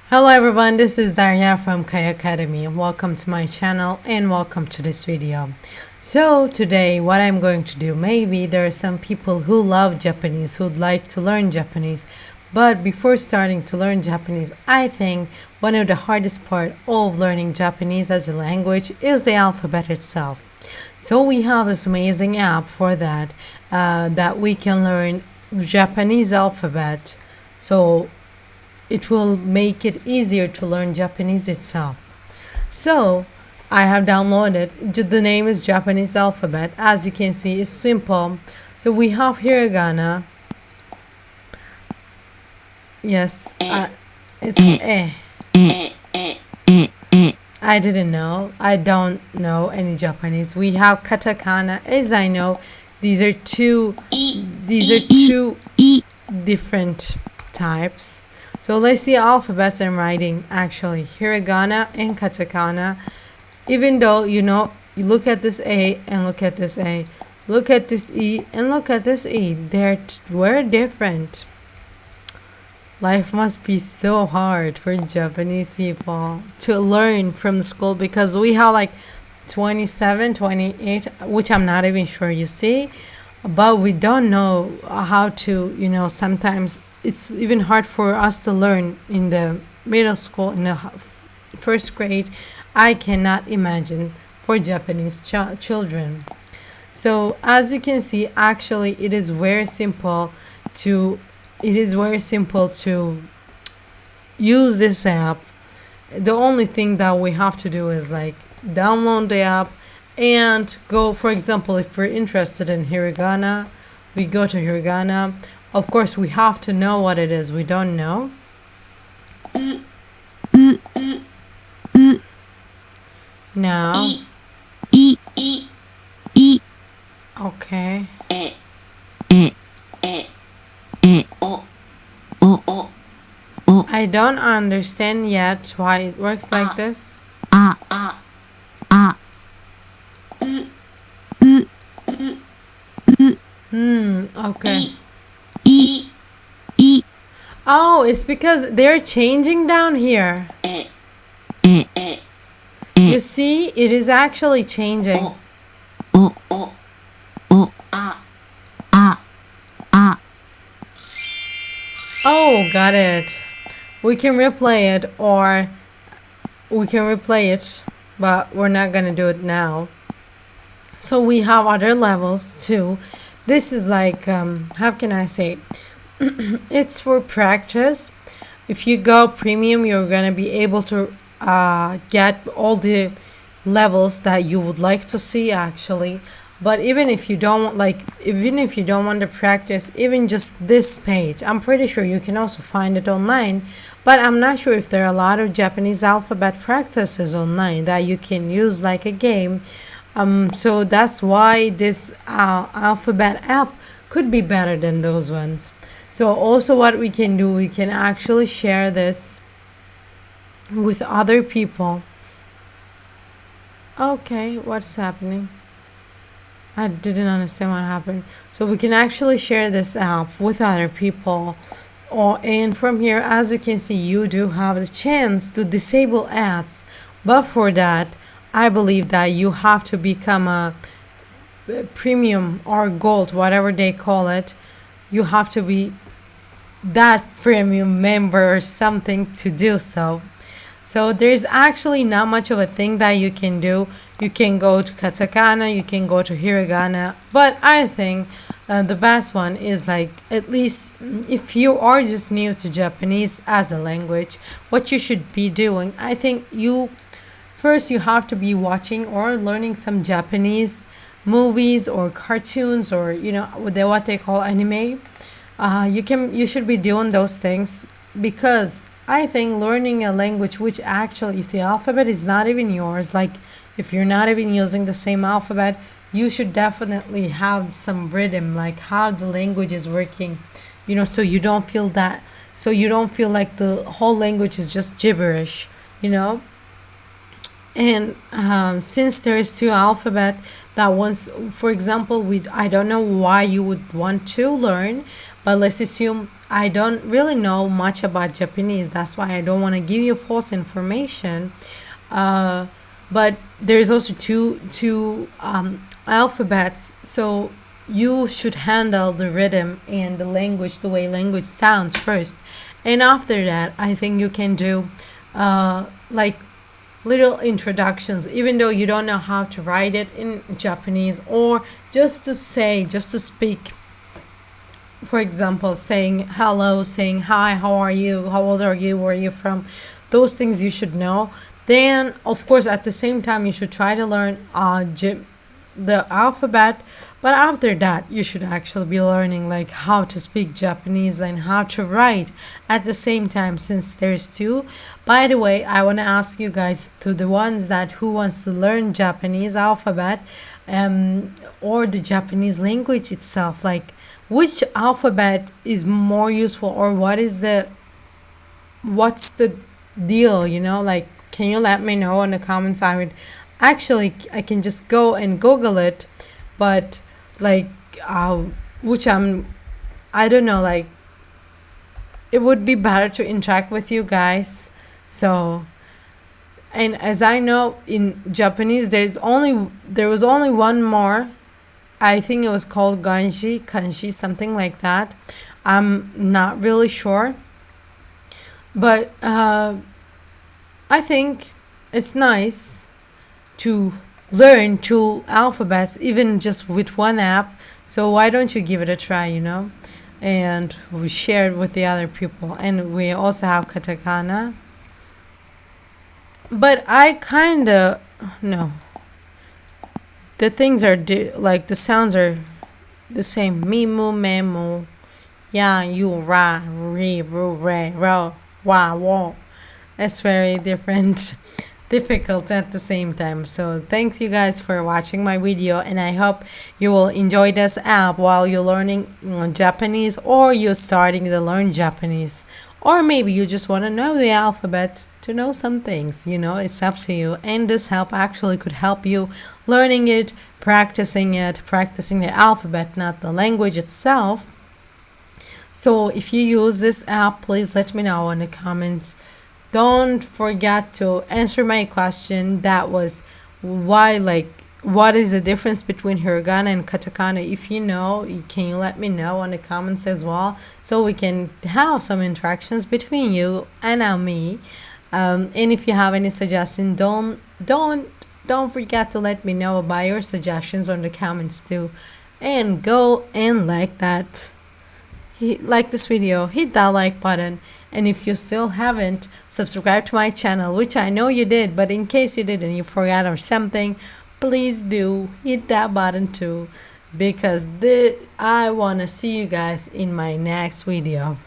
Hello everyone, this is Daria from Kai Academy. Welcome to my channel and welcome to this video. So today what I'm going to do, maybe there are some people who love Japanese, who'd like to learn Japanese, but before starting to learn Japanese, I think one of the hardest part of learning Japanese as a language is the alphabet itself. So we have this amazing app for that, that we can learn Japanese alphabet. So it will make it easier to learn Japanese itself. So I have downloaded, the name is Japanese alphabet. As you can see, it's simple. So we have hiragana. Yes, it's I didn't know. I don't know any Japanese. We have katakana. As I know, these are two different types. So let's see alphabets I'm writing actually. Hiragana and Katakana. Even though, you look at this A and look at this A. Look at this E and look at this E. We're different. Life must be so hard for Japanese people to learn from the school because we have like 27, 28, which I'm not even sure you see. But we don't know how to, sometimes it's even hard for us to learn in the middle school, in the first grade. I cannot imagine for Japanese children. So as you can see, actually, it is very simple to use this app. The only thing that we have to do is like download the app and go. For example, if we're interested in hiragana, we go to hiragana. Of course, we have to know what it is. We don't know. Now. Okay. I don't understand yet why it works like this. Okay. Oh, it's because they're changing down here. You see, it is actually changing. Oh, got it. We can replay it, or we can replay it, but we're not gonna do it now. So we have other levels too. This is like, how can I say? It's for practice. If you go premium, you're gonna be able to get all the levels that you would like to see actually. But even if you don't want to practice, even just this page, I'm pretty sure you can also find it online. But I'm not sure if there are a lot of Japanese alphabet practices online that you can use like a game. So that's why this alphabet app could be better than those ones. So also what we can do, we can actually share this with other people. Okay, what's happening? I didn't understand what happened. So we can actually share this app with other people. And from here, as you can see, you do have the chance to disable ads. But for that, I believe that you have to become a premium or gold, whatever they call it. You have to be that premium member or something to do so. So there's actually not much of a thing that you can do. You can go to katakana, you can go to hiragana, but I think the best one is like, at least if you are just new to Japanese as a language, what you should be doing, I think you have to be watching or learning some Japanese movies or cartoons, or what they call anime. You should be doing those things, because I think learning a language, which actually, if the alphabet is not even yours, like if you're not even using the same alphabet, you should definitely have some rhythm, like how the language is working, so you don't feel like the whole language is just gibberish. And since there's two alphabet that once, for example, I don't know why you would want to learn, but let's assume I don't really know much about Japanese. That's why I don't want to give you false information. Uh, but there's also two alphabets, so you should handle the rhythm and the language, the way language sounds first, and after that, I think you can do like little introductions, even though you don't know how to write it in Japanese, or just to say, just to speak. For example, saying hello, saying hi, how are you, how old are you, where are you from, those things you should know. Then of course at the same time you should try to learn the alphabet, but after that you should actually be learning like how to speak Japanese and how to write at the same time, since there's two. By the way, I want to ask you guys, to the ones that who wants to learn Japanese alphabet, or the Japanese language itself, like which alphabet is more useful, or what's the deal, like, can you let me know in the comments? I can just go and Google it, but like which I don't know, like it would be better to interact with you guys. So, and as I know, in Japanese there was only one more. I think it was called kanji, something like that. I'm not really sure, but I think it's nice to learn two alphabets, even just with one app. So why don't you give it a try, And we share it with the other people. And we also have katakana. But I kind of, no. The things are, like, the sounds are the same. Mimu, memu, ya, you, ra, ri, ru, re, ro, wa, wo. It's very difficult at the same time. So thanks you guys for watching my video, and I hope you will enjoy this app while you're learning Japanese, or you're starting to learn Japanese, or maybe you just want to know the alphabet to know some things. It's up to you. And this help actually could help you learning it, practicing the alphabet, not the language itself. So if you use this app, please let me know in the comments. Don't forget to answer my question. That was what is the difference between hiragana and katakana? If you know, can you let me know in the comments as well, so we can have some interactions between you and me. And if you have any suggestions, don't forget to let me know about your suggestions on the comments too. And go and like this video, hit that like button. And if you still haven't subscribed to my channel, which I know you did, but in case you did and you forgot or something, please do hit that button too, because I want to see you guys in my next video.